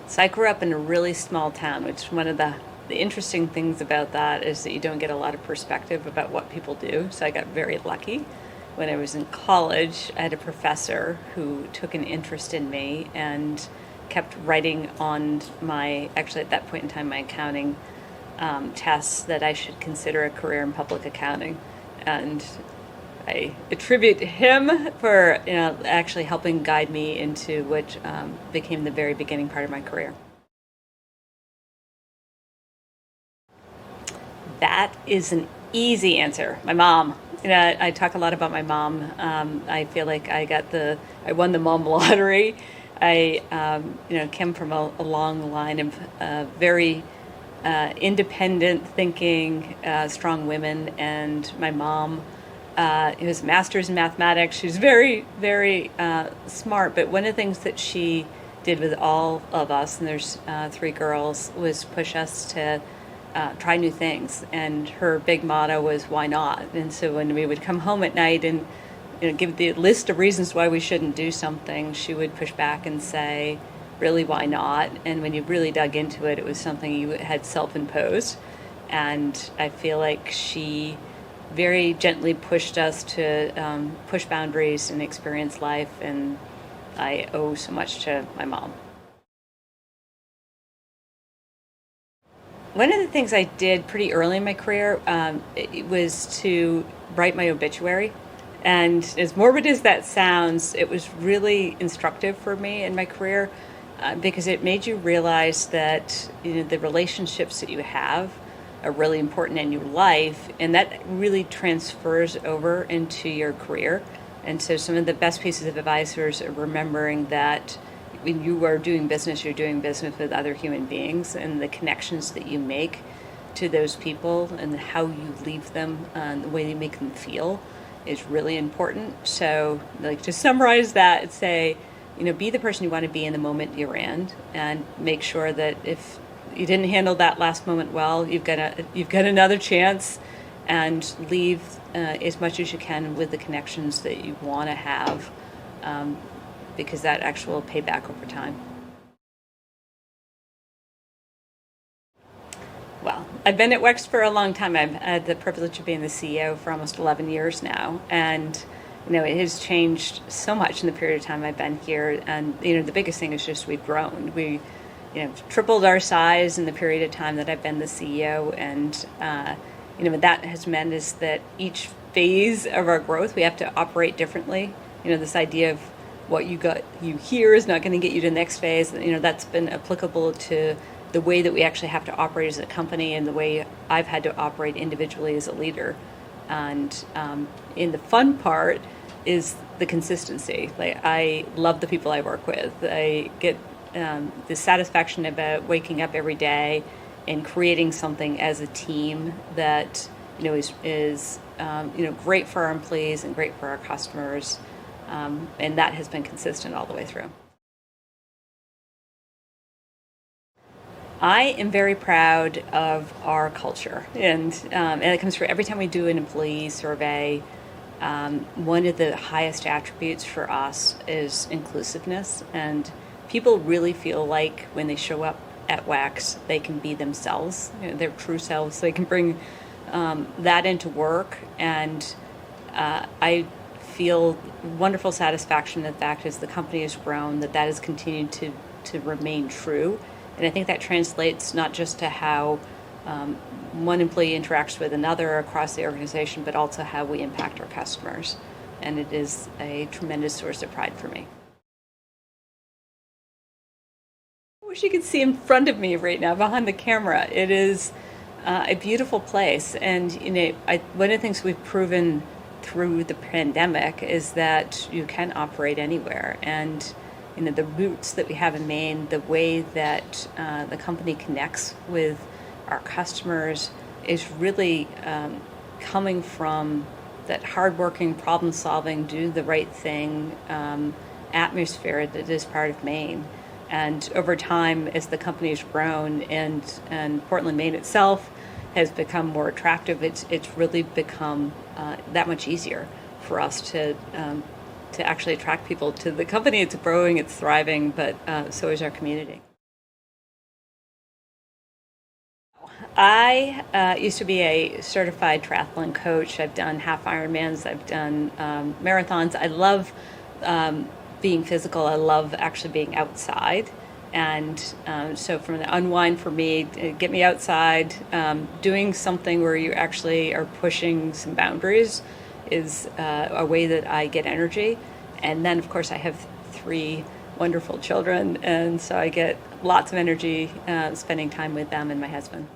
So I grew up in a really small town, which one of the interesting things about that is that you don't get a lot of perspective about what people do. So I got very lucky. When I was in college, I had a professor who took an interest in me and kept writing on my, actually at that point in time, my accounting tests that I should consider a career in public accounting. And I attribute him for actually helping guide me into what became the very beginning part of my career. That is an easy answer. My mom. I talk a lot about my mom. I feel like I won the mom lottery. I came from a long line of very independent thinking, strong women, and my mom was a master's in mathematics. She's very, very smart, but one of the things that she did with all of us, and there's three girls, was push us to try new things. And her big motto was, why not? And so when we would come home at night and give the list of reasons why we shouldn't do something, she would push back and say, really, why not? And when you really dug into it, it was something you had self-imposed. And I feel like she very gently pushed us to push boundaries and experience life. And I owe so much to my mom. One of the things I did pretty early in my career it was to write my obituary. And as morbid as that sounds, it was really instructive for me in my career because it made you realize that the relationships that you have are really important in your life, and that really transfers over into your career. And so some of the best pieces of advice are remembering that when you are doing business, you're doing business with other human beings, and the connections that you make to those people and how you leave them and the way you make them feel is really important. So like to summarize that, say, be the person you want to be in the moment you're in, and make sure that if you didn't handle that last moment well, you've got another chance, and leave as much as you can with the connections that you want to have, because that actually will pay back over time. Well, I've been at WEX for a long time. I've had the privilege of being the CEO for almost 11 years now. And, it has changed so much in the period of time I've been here. And, the biggest thing is just we've grown. We, tripled our size in the period of time that I've been the CEO. And, what that has meant is that each phase of our growth, we have to operate differently. This idea of what you hear is not going to get you to the next phase. That's been applicable to the way that we actually have to operate as a company, and the way I've had to operate individually as a leader. And in the fun part is the consistency. Like, I love the people I work with. I get the satisfaction about waking up every day and creating something as a team that is great for our employees and great for our customers. And that has been consistent all the way through. I am very proud of our culture, and it comes through every time we do an employee survey. One of the highest attributes for us is inclusiveness, and people really feel like when they show up at WEX, they can be themselves, their true selves. They can bring that into work, and I feel wonderful satisfaction in the fact as the company has grown that has continued to remain true. And I think that translates not just to how one employee interacts with another across the organization, but also how we impact our customers. And it is a tremendous source of pride for me. I wish you could see in front of me right now behind the camera. It is a beautiful place. And one of the things we've proven through the pandemic is that you can operate anywhere. And the roots that we have in Maine, the way that the company connects with our customers is really coming from that hardworking, problem-solving, do the right thing atmosphere that is part of Maine. And over time, as the company has grown and Portland, Maine itself has become more attractive, it's really become that much easier for us to actually attract people to the company. It's growing, it's thriving, but so is our community. I used to be a certified triathlon coach. I've done half Ironmans. I've done marathons. I love being physical. I love actually being outside. And so from the unwind for me, get me outside, doing something where you actually are pushing some boundaries is a way that I get energy. And then, of course, I have 3 wonderful children, and so I get lots of energy spending time with them and my husband.